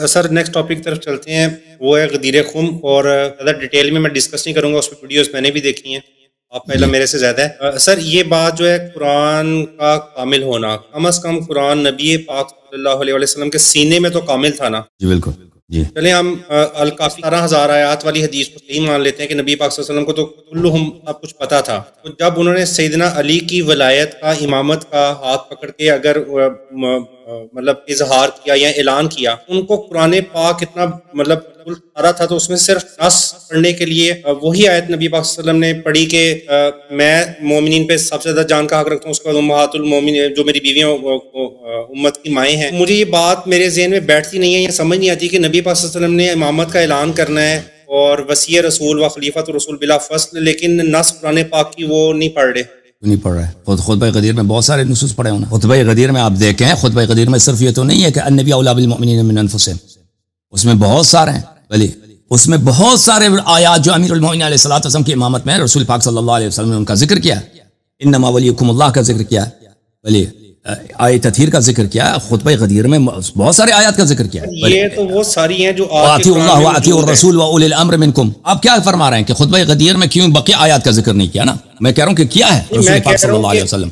Sir next topic کی طرف چلتے ہیں، وہ ہے غدیر خم، اور زیادہ ڈیٹیل میں ڈسکس نہیں کروں گا، اس پہ ویڈیوز میں نے بھی دیکھی ہیں، آپ کا علم میرے سے زیادہ ہے۔ سر یہ بات جو ہے قرآن کا کامل ہونا، کم از کم قرآن نبی پاک صلی اللہ علیہ وسلم کے سینے میں تو کامل تھا نا؟ جی بالکل جی۔ چلیں ہم الکافی 17,000 آیات والی حدیث کو صحیح مان لیتے ہیں کہ نبی پاک صلی اللہ علیہ وسلم کو تو کلہم سب کچھ پتا تھا، تو جب انہوں نے سیدنا علی کی ولایت کا، امامت کا ہاتھ پکڑ کے اگر مطلب اظہار کیا یا اعلان کیا، ان کو قرآن پاک اتنا مطلب سارا تھا، تو اس میں صرف نص پڑھنے کے لیے وہی آیت نبی پاک صلی اللہ علیہ وسلم نے پڑھی کہ میں مومنین پہ سب سے زیادہ جان کا حق رکھتا ہوں، اس کے بعد امہات المومنین جو میری بیویاں امت کی مائیں ہیں۔ مجھے یہ بات میرے ذہن میں بیٹھتی نہیں ہے، یہ سمجھ نہیں آتی کہ نبی پاک صلی اللہ علیہ وسلم نے امامت کا اعلان کرنا ہے اور وصی رسول و خلیفۃ رسول بلا فصل، لیکن نص قرآن پاک کی وہ نہیں پڑھ رہے، نہیں پڑھ رہا ہے۔ خطبہ غدیر میں بہت سارے نصوص پڑھے ہونا۔ خطبہ غدیر میں آپ دیکھیں، خطبہ غدیر میں صرف یہ تو نہیں ہے کہ النبی اولی بالمؤمنین من انفسہم، اس میں بہت سارے ہیں، بلی اس میں بہت سارے آیات جو امیر المؤمنین علیہ الصلوۃ والسلام کی امامت میں رسول پاک صلی اللہ علیہ وسلم نے ان کا ذکر کیا، انما ولیکم اللہ کا ذکر کیا، بلی آیت تطہیر کا ذکر کیا، خطبہ غدیر میں بہت سارے آیات کا ذکر کیا۔ یہ تو وہ ساری ہیں جو اطیعوا اللہ واطیعوا الرسول واولی الامر منکم۔ آپ کیا فرما رہے ہیں کہ خطبہ غدیر میں کیوں بقیہ آیات کا ذکر نہیں کیا نا؟ میں کہہ رہا ہوں کہ کیا ہے رسول پاک صلی اللہ علیہ وسلم۔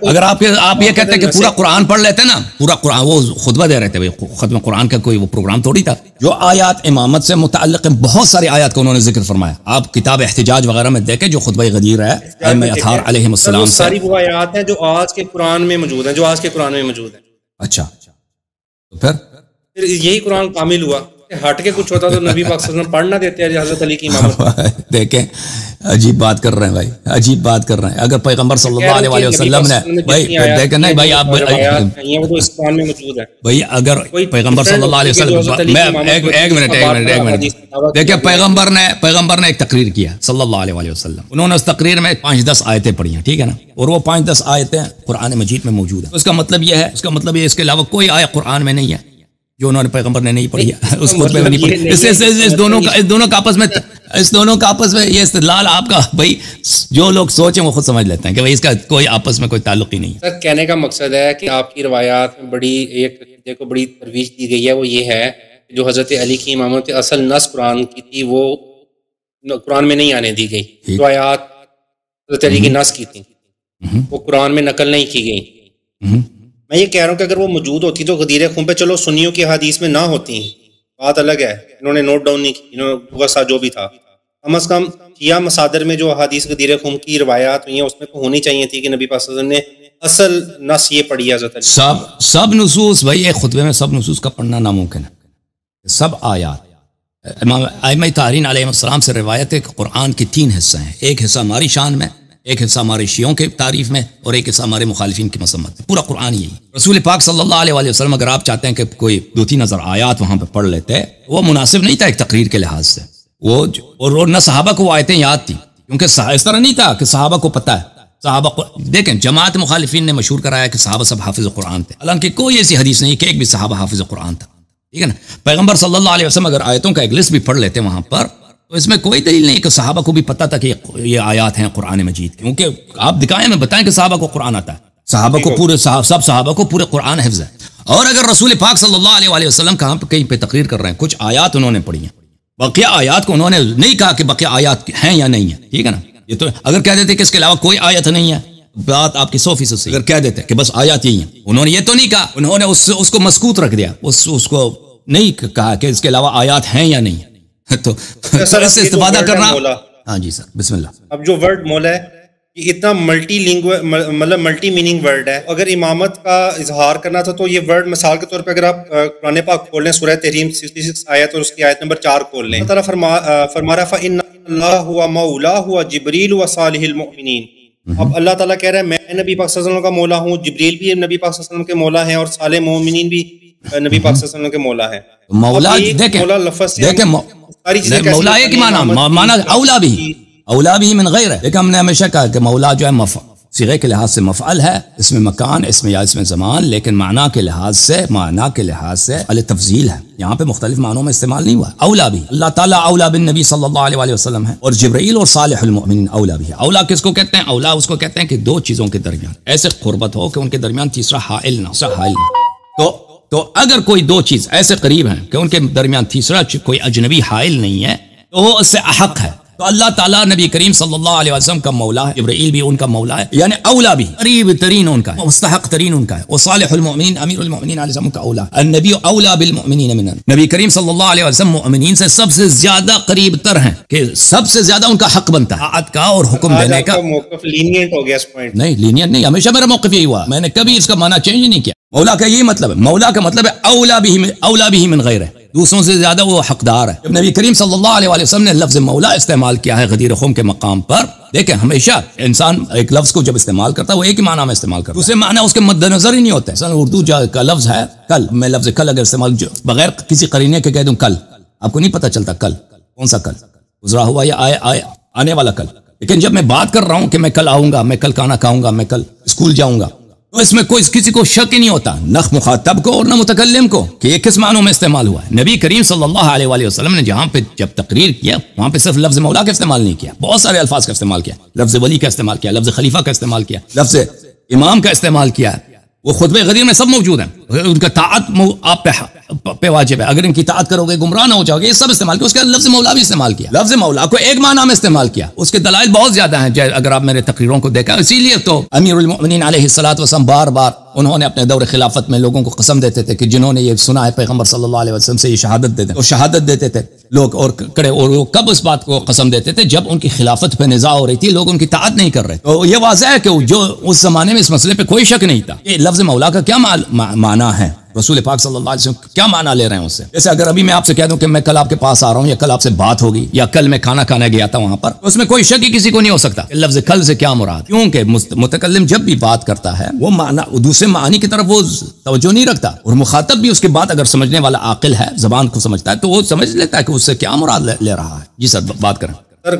اگر آپ یہ کہتے ہیں کہ پورا قرآن پڑھ لیتے نا، پورا قرآن، وہ خطبہ دے رہے تھے، ختم قرآن کا کوئی وہ پروگرام تھوڑی تھا۔ جو آیات امامت سے متعلق بہت ساری آیات کا انہوں نے ذکر فرمایا، آپ کتاب احتجاج وغیرہ میں دیکھیں جو خطبہ غدیر ہے ائمہ اطہار علیہم السلام سے، ساری وہ آیات ہیں جو آج کے قرآن میں موجود ہیں، جو آج کے قرآن میں موجود ہیں۔ اچھا تو پھر یہی قرآن کامل ہوا، ہٹ کے کچھ ہوتا تو نبی پاک صلی اللہ علیہ وسلم پڑھ نہ دیتے حضرت علی کی امامت۔ دیکھیں عجیب بات کر رہے ہیں بھائی، عجیب بات کر رہے ہیں۔ اگر پیغمبر صلی اللہ علیہ وسلم نے بھائی دیکھیں نہیں بھائی، آپ بھائی اگر پیغمبر صلی اللہ علیہ وسلم، میں ایک منٹ دیکھیں، پیغمبر نے ایک تقریر کیا صلی اللہ علیہ وسلم، انہوں نے اس تقریر میں 5-10 آیتیں پڑھی ہیں، ٹھیک ہے نا، اور وہ 5-10 آیتیں قرآن مجید میں موجود ہیں۔ اس کا مطلب یہ ہے، اس کے علاوہ کوئی آیت قرآن میں نہیں ہے جو انہوں نے پیغمبر نے نہیں پڑھی ہے، اس خطبے میں نہیں پڑھی۔ اس دونوں کا آپس میں یہ استدلال آپ کا، بھائی جو لوگ سوچیں وہ خود سمجھ لیتے ہیں کہ بھائی اس کا کوئی آپس میں کوئی تعلق ہی نہیں ہے۔ سر کہنے کا مقصد ہے کہ آپ کی روایات میں بڑی ترویج دی گئی ہے، وہ یہ ہے جو حضرت علی کی امامت اصل نص قرآن کی تھی وہ قرآن میں نہیں آنے دی گئی، جو آیات حضرت علی کی نص کی تھی وہ قرآن میں نقل نہیں کی گئی۔ میں یہ کہہ رہا ہوں کہ اگر وہ موجود ہوتی تو غدیر خم پہ چلو سنیوں کی حدیث میں نہ ہوتی، بات الگ ہے، انہوں نے نوٹ ڈاؤن نہیں کی، انہوں نے جو بھی تھا، کم از کم شیعہ مصادر میں جو حدیث غدیر خم کی روایات ہوئی ہیں اس میں تو ہونی چاہیے تھی کہ نبی پاک صلی اللہ علیہ وسلم نے اصل نص یہ پڑھی ہے حضرت علی۔ سب نصوص بھائی، ایک خطبے میں سب نصوص کا پڑھنا ناممکن ہے، سب آیات۔ امام ائمہ طاہرین علیہ السلام سے روایت ہے کہ قرآن کے 3 حصے ہیں، ایک حصہ ہماری شان میں، ایک حصہ ہمارے شیعوں کے تعریف میں، اور ایک حصہ ہمارے مخالفین کی مذمت میں۔ پورا قرآن یہی۔ رسول پاک صلی اللہ علیہ وسلم اگر آپ چاہتے ہیں کہ کوئی 2-3 نظر آیات وہاں پہ پڑھ لیتے، وہ مناسب نہیں تھا ایک تقریر کے لحاظ سے، اور نہ صحابہ کو وہ آیتیں یاد تھیں، کیونکہ اس طرح نہیں تھا کہ صحابہ کو پتہ ہے۔ صحابہ کو دیکھیں، جماعت مخالفین نے مشہور کرایا کہ صحابہ سب حافظ قرآن تھے، حالانکہ کوئی ایسی حدیث نہیں کہ ایک بھی صحابہ حافظ قرآن تھا، ٹھیک ہے نا۔ پیغمبر صلی اللہ علیہ وسلم اگر آیتوں کا ایک لسٹ بھی پڑھ لیتے وہاں پر، تو اس میں کوئی دلیل نہیں کہ صحابہ کو بھی پتہ تھا کہ یہ آیات ہیں قرآن مجید، کیونکہ آپ دکھائیں، میں بتائیں کہ صحابہ کو قرآن آتا ہے، صحابہ کو پورے سب صحابہ کو پورے قرآن حفظ ہے۔ اور اگر رسول پاک صلی اللہ علیہ وسلم کہاں پہ کہیں پہ تقریر کر رہے ہیں، کچھ آیات انہوں نے پڑھی ہیں، بقیہ آیات کو انہوں نے نہیں کہا کہ بقیہ آیات ہیں یا نہیں ہیں، ٹھیک ہے نا۔ یہ تو اگر کہہ دیتے کہ اس کے علاوہ کوئی آیت نہیں ہے، بات آپ کی 100% صحیح۔ اگر کہہ دیتے کہ بس آیات یہی ہیں، انہوں نے یہ تو نہیں کہا، انہوں نے اس کو مسکوت رکھ دیا، اس کو نہیں کہا کہ اس کے علاوہ آیات ہیں یا نہیں ہیں۔ تو اس سے استفادہ کرنا۔ ہاں جی سر، بسم اللہ۔ اب جو ورڈ مولا ہے یہ اتنا ملٹی لینگویج، مطلب ملٹی میننگ ورڈ ہے، اگر امامت کا اظہار کرنا تھا تو یہ ورڈ مثال کے طور پہ اگر آپ قرآن پاک کھول لیں، سورہ تحریم 66 آیت اور اس کی آیت نمبر 4 کھول لیں، اللہ تعالیٰ فرما رہا فَإِنَّ اللَّهَ هُوَ مَوْلَاهُ وَجِبْرِيلُ وَصَالِحِ الْمُؤْمِنِينَ۔ اب اللہ تعالیٰ کہہ رہا ہے میں نبی پاک صلی اللہ علیہ وسلم کا مولا ہوں، جبریل بھی نبی پاک صلی اللہ علیہ وسلم کے مولا ہیں، اور صالح مومنین بھی نبی پاک صلی اللہ علیہ وسلم کے مولا ہیں۔ مولا دیکھیں مولا ایک ہی معنی اولا بھی من غیر ہے، لیکن ہم نے ہمیشہ کہا کہ مولا جو ہے صیغے کے لحاظ سے مفعل ہے، اس میں مکان، اس میں یا اس میں زمان، لیکن معنی کے لحاظ سے التفضیل ہے، یہاں پہ مختلف معنوں میں استعمال نہیں ہوا۔ اولا بھی اللہ تعالیٰ اولا بالنبی صلی اللہ علیہ وسلم ہے، اور جبرائیل اور صالح المؤمنین اولا بھی ہے۔ اولا کس کو کہتے ہیں؟ اولا اس کو کہتے ہیں کہ 2 چیزوں کے درمیان ایسے قربت ہو کہ ان کے درمیان تیسرا حائل نہ، تو تو اگر کوئی دو چیز ایسے قریب ہیں کہ ان کے درمیان تیسرا کوئی اجنبی حائل نہیں ہے تو وہ اس سے احق ہے. تو اللہ تعالیٰ نبی کریم صلی اللہ علیہ وسلم کا مولا ہے, جبرائیل بھی ان کا مولا ہے, یعنی اولا بھی قریب ترین ان کا ہے, مستحق ترین ان کا ہے. وصالح المؤمنین امیر المؤمنین علیہ السلام کا اولا, النبی اولا بالمؤمنین من, نبی کریم صلی اللہ علیہ وسلم مؤمنین سے سب سے زیادہ قریب تر ہیں کہ سب سے زیادہ ان کا حق بنتا ہے طاعت کا اور حکم دینے کا. موقف لینینٹ ہو گیا اس پوائنٹ. نہیں لینینٹ نہیں, ہمیشہ میرا موقف یہی ہوا, میں نے کبھی اس کا معنی چینج نہیں کیا. مولا کا یہی مطلب ہے, مولا کا مطلب ہے اولا بھی من غیر ہے, دوسروں سے زیادہ وہ حقدار ہے. جب نبی کریم صلی اللہ علیہ وسلم نے لفظ مولا استعمال کیا ہے غدیر خم کے مقام پر, دیکھیں ہمیشہ انسان ایک لفظ کو جب استعمال کرتا ہے وہ ایک ہی معنی میں استعمال کرتا ہے, دوسرے معنی اس کے مد نظر ہی نہیں ہوتے. مثلا اردو کا لفظ ہے کل, میں لفظ کل اگر استعمال بغیر کسی قرینے کے کہہ دوں کل, آپ کو نہیں پتہ چلتا کل کون سا کل, گزرا ہوا یا آنے والا کل. لیکن جب میں بات کر رہا ہوں کہ میں کل آؤں گا, میں کل کھانا کھاؤں گا, میں کل اسکول جاؤں گا, تو اس میں کوئی کسی کو شک ہی نہیں ہوتا, نہ مخاطب کو اور نہ متکلم کو, کہ یہ کس معنوں میں استعمال ہوا ہے. نبی کریم صلی اللہ علیہ وآلہ وسلم نے جہاں پہ جب تقریر کیا وہاں پہ صرف لفظ مولا کا استعمال نہیں کیا, بہت سارے الفاظ کا استعمال کیا, لفظ ولی کا استعمال کیا, لفظ خلیفہ کا استعمال کیا, لفظ امام کا استعمال کیا. وہ خطبہ غدیر میں سب موجود ہیں, ان کا طاعت آپ پہ واجب ہے, اگر ان کی طاعت کرو گے گمراہ نہ ہو جاؤ گے, یہ سب استعمال کیا. اس کے بعد لفظ مولا بھی استعمال کیا, لفظ مولا کو ایک معنی میں استعمال کیا, اس کے دلائل بہت زیادہ ہیں اگر آپ میرے تقریروں کو دیکھا. اسی لیے تو امیر المؤمنین علیہ الصلوۃ والسلام بار بار انہوں نے اپنے دور خلافت میں لوگوں کو قسم دیتے تھے کہ جنہوں نے یہ سنا ہے پیغمبر صلی اللہ علیہ وسلم سے یہ شہادت دے دیں, اور شہادت دیتے تھے لوگ اور کڑے, اور وہ کب اس بات کو قسم دیتے تھے جب ان کی خلافت پہ نزاع ہو رہی تھی, لوگ ان کی طاعت نہیں کر رہے. تو یہ واضح ہے کہ جو اس زمانے میں اس مسئلے پہ کوئی شک نہیں تھا کہ لفظ مولا کا کیا معنی ہے, رسول پاک صلی اللہ علیہ وسلم کیا معنی لے رہے ہیں اس سے. جیسے اگر ابھی میں آپ سے کہہ دوں کہ میں کل آپ کے پاس آ رہا ہوں, یا کل آپ سے بات ہوگی, یا کل میں کھانا کھانے گیا تھا وہاں پر, تو اس میں کوئی شک ہی کسی کو نہیں ہو سکتا کہ لفظ کل سے کیا مراد, کیونکہ متکلم جب بھی بات کرتا ہے وہ معنی دوسرے معنی کی طرف وہ توجہ نہیں رکھتا, اور مخاطب بھی اس کے بعد اگر سمجھنے والا عاقل ہے, زبان کو سمجھتا ہے, تو وہ سمجھ لیتا ہے کہ اس سے کیا مراد لے رہا ہے. جی سر بات کریں. سر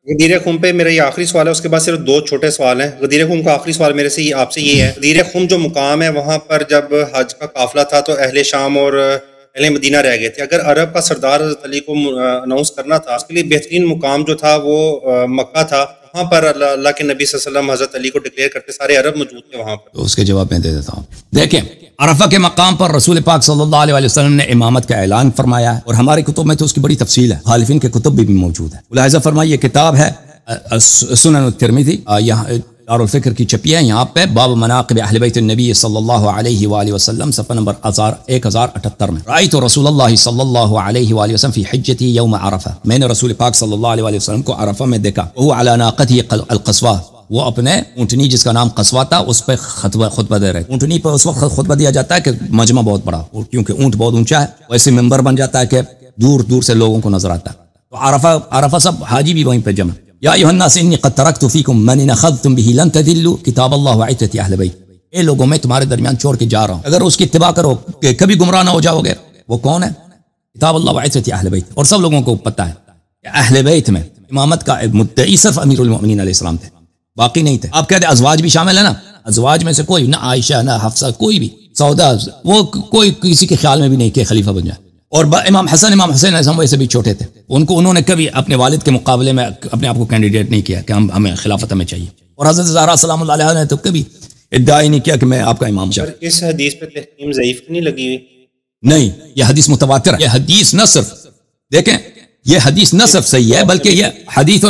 غدیر خم پہ میرا یہ آخری سوال ہے, اس کے بعد صرف دو چھوٹے سوال ہیں. غدیر خم کا آخری سوال میرے سے آپ سے یہ ہے, غدیر خم جو مقام ہے وہاں پر جب حج کا قافلہ تھا تو اہل شام اور اہل مدینہ رہ گئے تھے. اگر عرب کا سردار حضرت علی کو اناؤنس کرنا تھا, اس کے لیے بہترین مقام جو تھا وہ مکہ تھا, وہاں پر اللہ کے نبی صلی اللہ علیہ وسلم حضرت علی کو ڈکلیئر کرتے, سارے عرب موجود تھے وہاں پر. تو اس کے جواب میں دے دیتا ہوں. دیکھیں عرفہ کے مقام پر رسول پاک صلی اللہ علیہ وسلم نے امامت کا اعلان فرمایا ہے, اور ہماری کتب میں تو اس کی بڑی تفصیل ہے, خالفین کے کتب بھی موجود ہے. ملاحظہ فرمائیے, یہ کتاب ہے سنن الترمذی, یہاں دار الفکر کی چھپی ہے, یہاں پہ باب مناقب اہل بیت النبی صلی اللہ علیہ وآلہ وسلم, صفحہ نمبر 1078 میں. رأیت رسول اللہ صلی اللہ علیہ وآلہ وسلم فی حجتی یوم عرفہ, میں نے رسول پاک صلی اللہ علیہ وآلہ وسلم کو عرفہ میں دیکھا, وہ علی ناقته القصوہ, وہ اپنے اونٹنی جس کا نام قصوہ تھا اس پہ خطبہ دے رہے. اونٹنی پہ اس وقت خطبہ دیا جاتا ہے کہ مجمع بہت بڑا, کیونکہ اونٹ بہت اونچا ہے, ویسے ممبر بن جاتا ہے کہ دور دور سے لوگوں کو نظر آتا ہے. تو عرفہ سب حاجی بھی وہیں پہ جمع. یا ایھا الناس انی قد ترکت فیکم من ان اخذتم به لن تضلوا کتاب اللہ وعترۃ اہل بیت, اے لوگوں میں تمہارے درمیان چھوڑ کے جا رہا ہوں, اگر اس کی اتباع کرو کہ کبھی گمراہ نہ ہو جاؤ گے. وہ کون ہے؟ کتاب اللہ وعترۃ اہل بیت. اور سب لوگوں کو پتہ ہے کہ اہل بیت میں امامت کا مدعی صرف امیر المؤمنین علیہ السلام تھے, باقی نہیں تھے. آپ کہتے ہیں ازواج بھی شامل ہے نا, ازواج میں سے کوئی نہ عائشہ نہ حفصہ, کوئی بھی سودا, وہ کوئی کسی کے خیال میں بھی نہیں کہ خلیفہ بن جائے. اور امام حسین امام حسین اعظم ویسے بھی چھوٹے تھے, انہوں نے کبھی اپنے والد کے مقابلے میں اپنے آپ کو کینڈیڈیٹ نہیں کیا کہ ہمیں خلافت ہمیں چاہیے. اور حضرت زہرا سلام اللہ علیہ نے تو کبھی ادعا ہی نہیں کیا کہ میں آپ کا امام ہوں. اس حدیث پہ تحکیم ضعیف نہیں لگی ہوئی؟ نہیں, یہ حدیث متواتر ہے. یہ حدیث نہ صرف دیکھیں, یہ حدیث نہ صرف صحیح ہے بلکہ یہ حدیث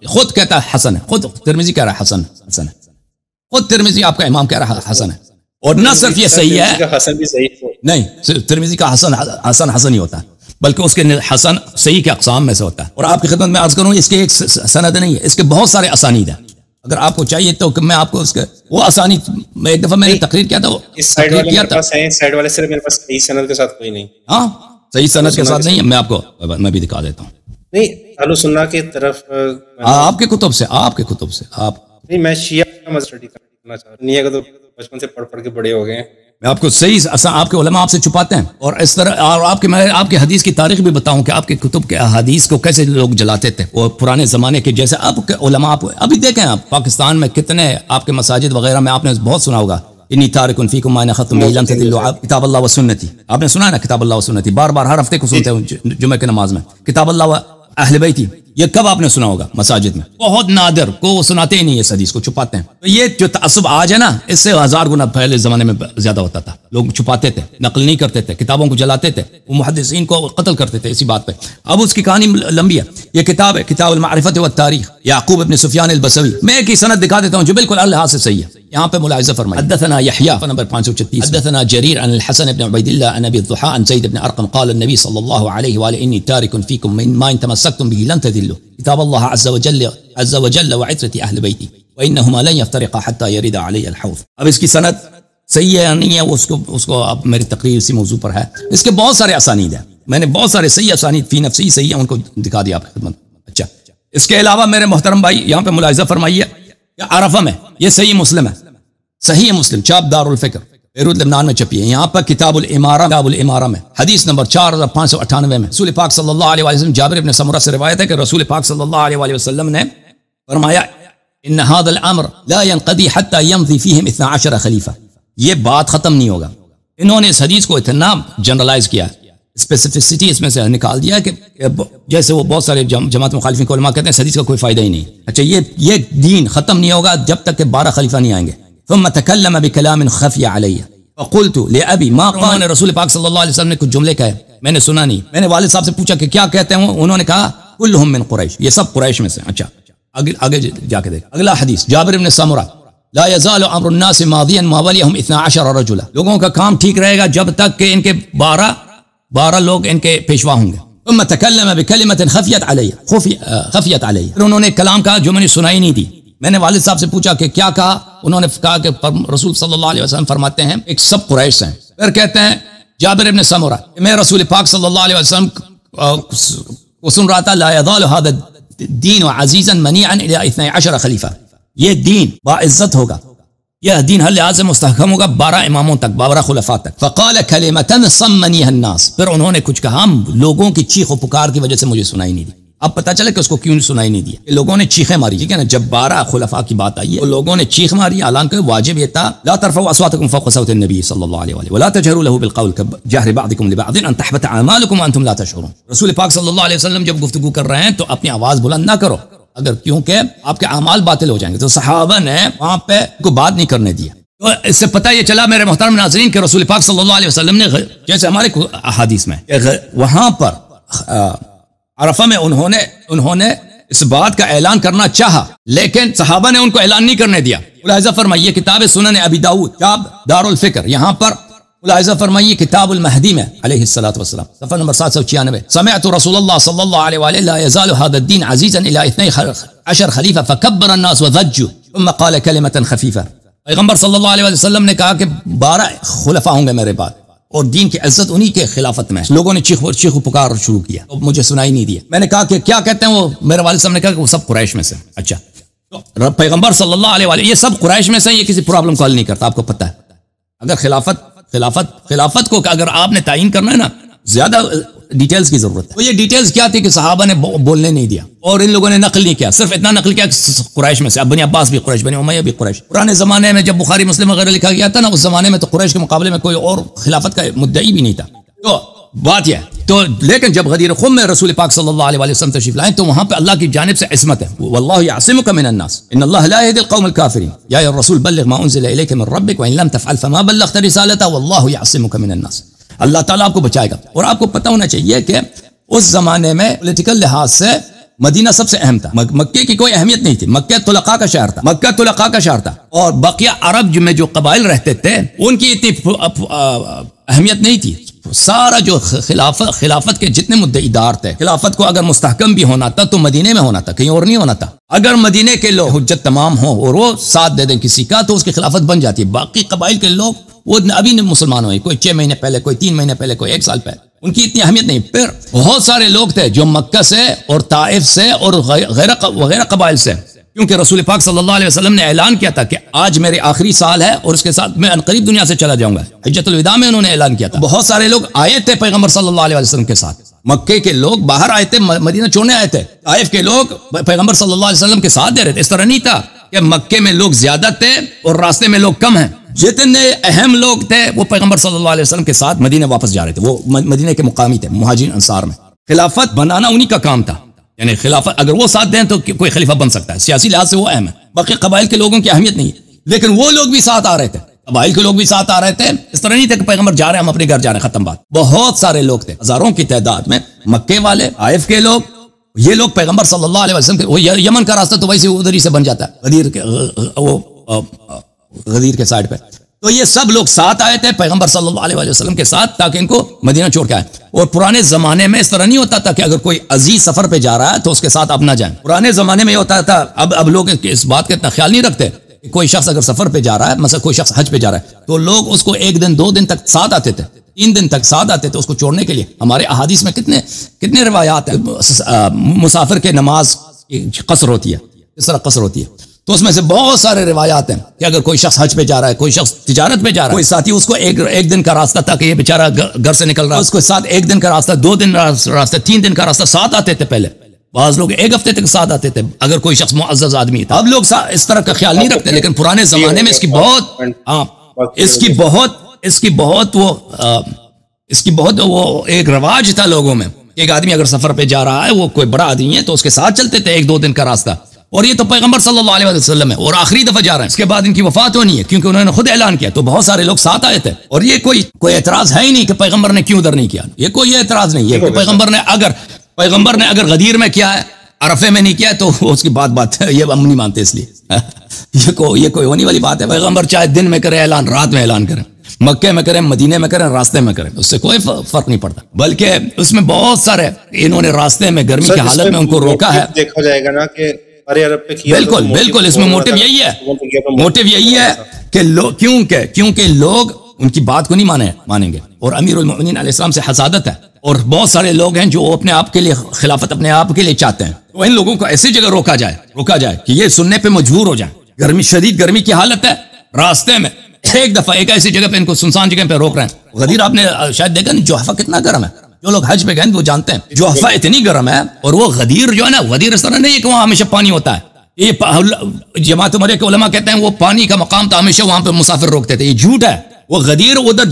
خود کہتا ہے حسن ہے, خود ترمذی کہہ رہا ہے حسن ہے, خود ترمذی آپ کا امام کہہ رہا ہے حسن ہے. اور نہ صرف یہ صحیح ہے, نہیں ترمذی کا حسن ہی ہوتا ہے, بلکہ اس کے حسن صحیح کے اقسام میں سے ہوتا ہے. اور آپ کی خدمت میں عرض کروں, اس کے ایک سند نہیں ہے, اس کے بہت سارے اسانید ہیں. اگر آپ کو چاہیے تو میں آپ کو اس کے وہ اسانید, میں ایک دفعہ میں نے تقریر کیا تھا, اس سائیڈ والے سے میرے پاس صحیح سند کے ساتھ کوئی نہیں. ہاں صحیح سند کے ساتھ نہیں ہے, میں آپ کو میں بھی دکھا دیتا ہوں. نہیں اہل سنہ کی طرف آپ کے کتب سے آپ نہیں, میں شیعہ مذہب اسٹڈی کرنا چاہ رہا ہوں, نہیں تو بچپن سے پڑھ کے بڑے ہو گئے ہیں. میں آپ کو صحیح آپ کے علماء آپ سے چھپاتے ہیں, اور اس طرح اور میں آپ کے حدیث کی تاریخ بھی بتاؤں کہ آپ کے کتب کے حدیث کو کیسے لوگ جلاتے تھے, وہ پرانے زمانے کے جیسے اب کے علماء. آپ ابھی دیکھیں آپ پاکستان میں کتنے آپ کے مساجد وغیرہ میں آپ نے بہت سنا ہوگا, انی تارک فیکم ما ان اخذتم به لن تضلوا کتاب اللہ و سنتی. آپ نے سنا ہے نا کتاب اللہ و سنتی, بار بار ہر ہفتے کو سنتے ہیں جمعہ کی نماز میں, کتاب اللہ اہل بیتی، یہ کب آپ نے سنا ہوگا؟ مساجد میں، بہت نادر، کو سناتے ہی نہیں اس حدیث کو، چھپاتے ہیں. تو یہ جو تعصب آج ہے نا، اس سے 1000 گنا پہلے زمانے میں زیادہ ہوتا تھا. لوگ چھپاتے تھے، نقل نہیں کرتے تھے، کتابوں کو جلاتے تھے، وہ محدثین کو قتل کرتے تھے اسی بات پہ. اب اس کی کہانی لمبی ہے. یہ کتاب ہے کتاب المعرفت والتاریخ، یعقوب ابن سفیان البصری. میں ایک ہی سند دکھا دیتا ہوں جو بالکل الحاظ سے صحیح ہے. یہاں پہ ملاحظہ فرمائیے. حدثنا یحییٰ نمبر 536، حدثنا جریر عن الحسن بن عبید اللہ عن ابی الضحى عن زید بن ارقم قال النبي صلی اللہ علیہ وآلہ انی تارک فیکم ما ان تمسکتم به لن تضلوا کتاب اللہ عز وجل وعترة اہل بیتی وانہما لن یفترقا حتى یرد علی الحوض. اب اس کی سند صحیح ہے یا نہیں ہے اس کو اب میری تقریر اسی موضوع پر ہے. اس کے بہت سارے اسانید ہیں، میں نے بہت سارے صحیح اسانید فی نفسی صحیح ہیں، ان کو دکھا دیا آپ کی خدمت. اچھا، اس کے علاوہ میرے محترم بھائی یہاں پہ ملاحظہ فرمائیے کہ عرفہ میں یہ صحیح مسلم ہے، صحیح مسلم، چاپ دار الفکر بیروت لبنان میں چھپی ہے. یہاں پر کتاب الامارہ میں حدیث نمبر 4598 میں رسول پاک صلی اللہ علیہ وسلم جابر ابن سمرہ سے روایت ہے کہ رسول پاک صلی اللہ علیہ وسلم نے فرمایا ان هذا الامر لا ينقضي حتى يمضي فيهم 12 خلیفہ. یہ بات ختم نہیں ہوگا. انہوں نے اس حدیث کو اتنا جنرلائز کیا، اسپیسیفسٹی اس میں سے نکال دیا کہ جیسے وہ بہت سارے جماعت مخالفین کو علماء کہتے ہیں اس حدیث کا کوئی فائدہ ہی نہیں. اچھا، یہ دین ختم نہیں ہوگا جب تک کہ 12 خلیفہ نہیں آئیں گے. ثم تکلم بکلام خفی علی فقلت لابی ما قال. رسول پاک صلی اللہ علیہ وسلم نے کچھ جملے کہے، میں نے سنا نہیں. میں نے والد صاحب سے پوچھا کہ کیا کہتے ہیں، انہوں نے کہا کلہم من قریش، یہ سب قریش میں سے. اچھا، آگے جا کے دیکھ اگلا حدیث. جابر بن سمرہ لا يزال امر الناس ماضيا ما وليهم 12 رجلا. لوگوں کا کام ٹھیک رہے گا جب تک کہ ان کے 12 لوگ ان کے پیشوا ہوں گے. ثم تکلم بکلمۃ خفیت علی، انہوں نے کلام کہا جو میں نے سنائی نہیں تھی. میں نے والد صاحب سے پوچھا کہ کیا کہا، انہوں نے کہا کہ رسول صلی اللہ علیہ وسلم فرماتے ہیں ایک سب قریش ہیں. پھر کہتے ہیں جابر ابن سمرہ میں رسول پاک صلی اللہ علیہ وسلم کو سن رہا تھا لا يزال هذا الدين عزيزا منيعا الى 12 خلیفہ. یہ دین باعزت ہوگا، یہ دین ہر لحاظ سے مستحکم ہوگا 12 اماموں تک، 12 خلفاء تک. فقال كلمة صمنيها الناس، پھر انہوں نے کچھ کہا لوگوں کی چیخ و پکار کی وجہ سے مجھے سنائی نہیں دی. اب پتہ چلے کہ اس کو کیوں سنائی نہیں دی. لوگوں نے چیخیں ماری، ٹھیک ہے نا. جب 12 خلفاء کی بات آئی ہے لوگوں نے چیخ ماری، حالانکہ واجب یہ تھا لا ترفعوا اصواتكم فوق صوت النبي صلی اللہ علیہ وآلہ ولا تجهروا له بالقول كجهر بعضكم لبعض ان تحبط اعمالكم وانتم لا تشعرون. رسول پاک صلی اللہ علیہ وسلم جب گفتگو کر رہے ہیں تو اپنی آواز بلند نہ کرو، اگر کیونکہ آپ کے اعمال باطل ہو جائیں گے. تو صحابہ نے وہاں پہ کو بات نہیں کرنے دیا. تو اس سے پتہ یہ چلا میرے محترم ناظرین کہ رسول پاک صلی اللہ علیہ وسلم نے جیسے ہمارے احادیث میں وہاں پر عرفہ میں انہوں نے اس بات کا اعلان کرنا چاہا، لیکن صحابہ نے ان کو اعلان نہیں کرنے دیا. ملاحظہ فرمائیے کتاب سنن ابی داؤد کتاب دار الفکر، یہاں پر ملاحظہ فرمائیے کتاب المہدی میں علیہ الصلوۃ والسلام صفحہ نمبر 796 سمعت رسول اللہ صلی اللہ علیہ وآلہ لا يزال هذا الدين عزيزا الى 12 خلیفہ فكبر الناس وضجوا ثم قال كلمة خفيفة. پیغمبر صلی اللہ علیہ وسلم نے کہا کہ 12 خلفاء ہوں گے میرے بعد اور دین کی عزت انہی کے خلافت میں. لوگوں نے چیخ و پکار شروع کیا، مجھے سنائی نہیں دیا. میں نے کہا کہ کیا کہتے ہیں وہ، میرے والد صاحب نے کہا کہ وہ سب قریش میں سے. اچھا، تو پیغمبر صلی اللہ علیہ وآلہ یہ سب قریش میں سے، یہ کسی پرابلم کو حل نہیں کرتا. آپ کو پتہ ہے اگر خلافت کو اگر آپ نے تعین کرنا ہے نا، زیادہ ڈیٹیلز کی ضرورت ہے. تو یہ ڈیٹیلز کیا تھی کہ صحابہ نے بولنے نہیں دیا اور ان لوگوں نے نقل نہیں کیا، صرف اتنا نقل کیا کہ قریش میں سے. بنی عباس بھی قریش، بنی امیہ بھی قریش. پرانے زمانے میں جب بخاری مسلم وغیرہ لکھا گیا تھا نا، اس زمانے میں تو قریش کے مقابلے میں کوئی اور خلافت کا مدعی بھی نہیں تھا. تو بات یہ ہے تو لیکن جب غدیر خم میں رسول پاک صلی اللہ علیہ وسلم تشریف لائیں تو وہاں پہ اللہ کی جانب سے عصمت ہے. واللہ یعصمک من الناس ان اللہ لا یہدی القوم الکافرین یا الرسول بلغ ما انزل الیک من ربک وان لم تفعل فما بلغت رسالته واللہ یعصمک من الناس. اللہ تعالیٰ آپ کو بچائے گا. اور آپ کو پتہ ہونا چاہیے کہ اس زمانے میں پولیٹیکل لحاظ سے مدینہ سب سے اہم تھا. مکے کی کوئی اہمیت نہیں تھی، مکہ طلقاء کا شہر تھا اور بقیہ عرب میں جو قبائل رہتے تھے ان کی اتنی اہمیت نہیں تھی. سارا جو خلافت کے جتنے مدعی دار تھے، خلافت کو اگر مستحکم بھی ہونا تھا تو مدینے میں ہونا تھا، کہیں اور نہیں ہونا تھا. اگر مدینے کے لوگ حجت تمام ہوں اور وہ ساتھ دے دیں کسی کا تو اس کی خلافت بن جاتی ہے. باقی قبائل کے لوگ وہ ابھی مسلمان ہوئے، کوئی 6 مہینے پہلے، کوئی 3 مہینے پہلے، کوئی 1 سال پہلے، ان کی اتنی اہمیت نہیں. پھر بہت سارے لوگ تھے جو مکہ سے اور طائف سے اور وغیرہ قبائل سے، کیونکہ رسول پاک صلی اللہ علیہ وسلم نے اعلان کیا تھا کہ آج میرے آخری سال ہے اور اس کے ساتھ میں قریب دنیا سے چلا جاؤں گا. حجۃ الوداع میں انہوں نے اعلان کیا تھا. بہت سارے لوگ آئے تھے پیغمبر صلی اللہ علیہ وسلم کے ساتھ. مکے کے لوگ باہر آئے تھے، مدینہ چھوڑنے آئے تھے. طائف کے لوگ پیغمبر صلی اللہ علیہ وسلم کے ساتھ دے رہے تھے. اس طرح نہیں تھا کہ مکے میں لوگ زیادہ تھے اور راستے میں لوگ کم ہیں. جتنے اہم لوگ تھے وہ پیغمبر صلی اللہ علیہ وسلم کے ساتھ مدینہ واپس جا رہے تھے. وہ مدینہ کے مقامی تھے، مہاجرین انصار میں. خلافت بنانا انہی کا کام تھا. یعنی خلافت اگر وہ ساتھ دیں تو کوئی خلیفہ بن سکتا ہے، سیاسی لحاظ سے وہ اہم ہے، باقی قبائل کے لوگوں کی اہمیت نہیں ہے، لیکن وہ لوگ بھی ساتھ آ رہے تھے، قبائل کے لوگ بھی ساتھ آ رہے تھے، اس طرح نہیں تھے کہ پیغمبر جا رہے ہیں ہم اپنے گھر جا رہے ہیں ختم بات، بہت سارے لوگ تھے، ہزاروں کی تعداد میں، مکے والے، طائف کے لوگ، یہ لوگ پیغمبر صلی اللہ علیہ وسلم کے، وہ یمن کا راستہ تو ویسے ادھر ہی سے بن جاتا ہے غدیر کے سائڈ پہ، تو یہ سب لوگ ساتھ آئے تھے پیغمبر صلی اللہ علیہ وسلم کے ساتھ تاکہ ان کو مدینہ چھوڑ کے آئے. اور پرانے زمانے میں اس طرح نہیں ہوتا تھا کہ اگر کوئی عزیز سفر پہ جا رہا ہے تو اس کے ساتھ اب نہ جائیں. پرانے زمانے میں یہ ہوتا تھا, اب لوگ اس بات کا اتنا خیال نہیں رکھتے. کوئی شخص اگر سفر پہ جا رہا ہے, مثلا کوئی شخص حج پہ جا رہا ہے, تو لوگ اس کو 1 دن 2 دن تک ساتھ آتے تھے, 3 دن تک ساتھ آتے تھے اس کو چھوڑنے کے لیے. ہمارے احادیث میں کتنے روایات ہیں مسافر کے نماز قصر ہوتی ہے, اس طرح قصر ہوتی ہے. تو اس میں سے بہت سارے روایات ہیں کہ اگر کوئی شخص حج پہ جا رہا ہے, کوئی شخص تجارت پہ جا رہا ہے, کوئی ساتھی اس کو ایک دن کا راستہ تھا کہ یہ بیچارہ گھر سے نکل رہا ہے, اس کو ساتھ 1 دن کا راستہ, 2 دن راستہ, 3 دن کا راستہ ساتھ آتے تھے. پہلے بعض لوگ 1 ہفتے تک ساتھ آتے تھے اگر کوئی شخص معزز آدمی تھا. اب لوگ اس طرح کا خیال نہیں رکھتے, لیکن پرانے زمانے میں اس کی بہت وہ ایک رواج تھا لوگوں میں. ایک آدمی اگر سفر پہ جا رہا ہے, وہ کوئی بڑا آدمی ہے, تو اس کے ساتھ چلتے تھے 1-2 دن کا راستہ. اور یہ تو پیغمبر صلی اللہ علیہ وسلم ہے اور آخری دفعہ جا رہے ہیں, اس کے بعد ان کی وفات ہونی ہے, کیونکہ انہوں نے خود اعلان کیا. تو بہت سارے لوگ ساتھ آئے تھے, اور یہ کوئی اعتراض ہے ہی نہیں کہ پیغمبر نے کیوں ادھر نہیں کیا. یہ کوئی اعتراض نہیں ہے. پیغمبر نے اگر غدیر میں کیا ہے, عرفے میں نہیں کیا, تو اس کی بات ہے, یہ ہم نہیں مانتے. اس لیے یہ کوئی ہونے والی بات ہے. پیغمبر چاہے دن میں کرے اعلان, رات میں اعلان کریں, مکے میں کریں, مدینے میں کریں, راستے میں کریں, اس سے کوئی فرق نہیں پڑتا. بلکہ اس میں بہت سارے انہوں نے راستے میں گرمی کی حالت میں ان کو روکا ہے. دیکھا جائے گا نا کہ بالکل اس میں موٹیو یہی ہے کہ کیونکہ لوگ ان کی بات کو نہیں مانیں گے. اور امیر المؤمنین علیہ السلام سے حسادت ہے, اور بہت سارے لوگ ہیں جو اپنے آپ کے لیے خلافت اپنے آپ کے لیے چاہتے ہیں. تو ان لوگوں کو ایسی جگہ روکا جائے کہ یہ سننے پہ مجبور ہو جائیں. شدید گرمی کی حالت ہے, راستے میں ایک دفعہ ایک ایسی جگہ پہ ان کو سنسان جگہ پہ روک رہے ہیں. غدیر آپ نے شاید دیکھا نہیں, جوحفہ کتنا گرم ہے. جو لوگ حج پہ گئے وہ جانتے ہیں جوحفہ اتنی گرم ہے. اور وہ غدیر جو ہے نا, غدیر اس طرح نہیں ہے کہ وہاں ہمیشہ پانی ہوتا ہے. یہ جماعت عمرہ کے علماء کہتے ہیں وہ پانی کا مقام تھا, ہمیشہ وہاں پہ مسافر روکتے تھے. یہ جھوٹ ہے. وہ غدیر ادھر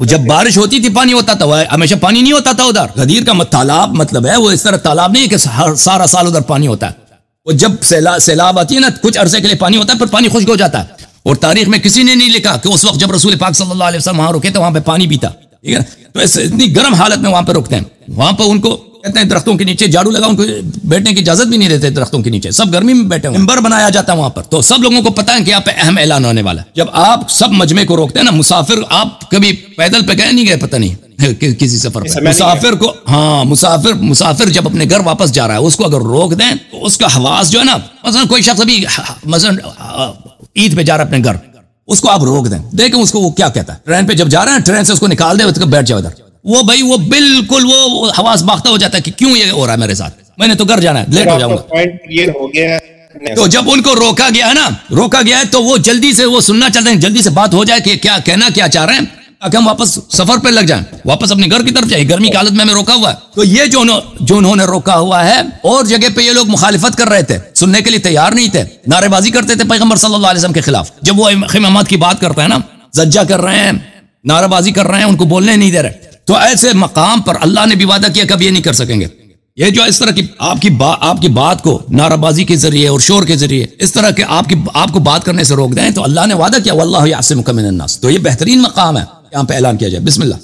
جب بارش ہوتی تھی پانی ہوتا تھا, ہمیشہ پانی نہیں ہوتا تھا ادھر. غدیر کا تالاب مطلب ہے وہ اس طرح تالاب نہیں ہے کہ سارا سال ادھر پانی ہوتا ہے. وہ جب سیلاب آتی ہے نا, کچھ عرصے کے لیے پانی ہوتا ہے, پھر پانی خشک ہو جاتا ہے. اور تاریخ میں کسی نے نہیں لکھا کہ اس وقت جب رسول پاک صلی اللہ علیہ وسلم وہاں رکے تھے وہاں پہ پانی بھی تھا. ٹھیک ہے, تو اتنی گرم حالت میں وہاں پہ رکتے ہیں. وہاں پہ ان کو کہتے ہیں درختوں کے نیچے جھاڑو لگا, ان کو بیٹھنے کی اجازت بھی نہیں دیتے درختوں کے نیچے, سب گرمی میں بیٹھے ہیں. منبر بنایا جاتا ہے وہاں پر, تو سب لوگوں کو پتا ہے کہ یہاں پہ اہم اعلان ہونے والا ہے. جب آپ سب مجمع کو روکتے ہیں نا, مسافر آپ کبھی پیدل پہ گئے نہیں گئے, پتہ نہیں کسی سفر پہ, مسافر کو, ہاں مسافر جب اپنے گھر واپس جا رہا ہے, اس کو اگر روک دیں تو اس کا حواس جو ہے نا, مثلا کوئی شخص ابھی مثلا عید پہ جا رہا ہے اپنے گھر, اس کو آپ روک دیں, دیکھیں اس کو وہ کیا کہتا ہے. ٹرین پہ جب جا رہے ہیں, ٹرین سے اس کو نکال دیں, بیٹھ جاؤ ادھر. وہ بالکل وہ حواس باختہ ہو جاتا ہے کہ کیوں یہ ہو رہا ہے میرے ساتھ, میں نے تو گھر جانا ہے, لیٹ ہو جاؤں گا. تو جب ان کو روکا گیا ہے تو وہ جلدی سے وہ سننا چاہتے ہیں, جلدی سے بات ہو جائے کہ کیا کہنا کیا چاہ رہے ہیں, تاکہ ہم واپس سفر پہ لگ جائیں, واپس اپنے گھر کی طرف جائیں. گرمی کی حالت میں ہمیں روکا ہوا ہے. تو یہ جو انہوں نے روکا ہوا ہے, اور جگہ پہ یہ لوگ مخالفت کر رہے تھے, سننے کے لیے تیار نہیں تھے, نعرے بازی کرتے تھے پیغمبر صلی اللہ علیہ وسلم کے خلاف. جب وہ امامت کی بات کرتے ہیں نا, زجہ کر رہے ہیں, نعرے بازی کر رہے ہیں, ان کو بولنے نہیں دے رہے, تو ایسے مقام پر اللہ نے بھی وعدہ کیا کبھی یہ نہیں کر سکیں گے. یہ جو اس طرح کی آپ کی بات کو نعرہ بازی کے ذریعے اور شور کے ذریعے اس طرح کے آپ کو بات کرنے سے روک دیں, تو اللہ نے وعدہ کیا واللہ یعصمک من الناس. تو یہ بہترین مقام ہے, یہاں پہ اعلان کیا جائے. بسم اللہ.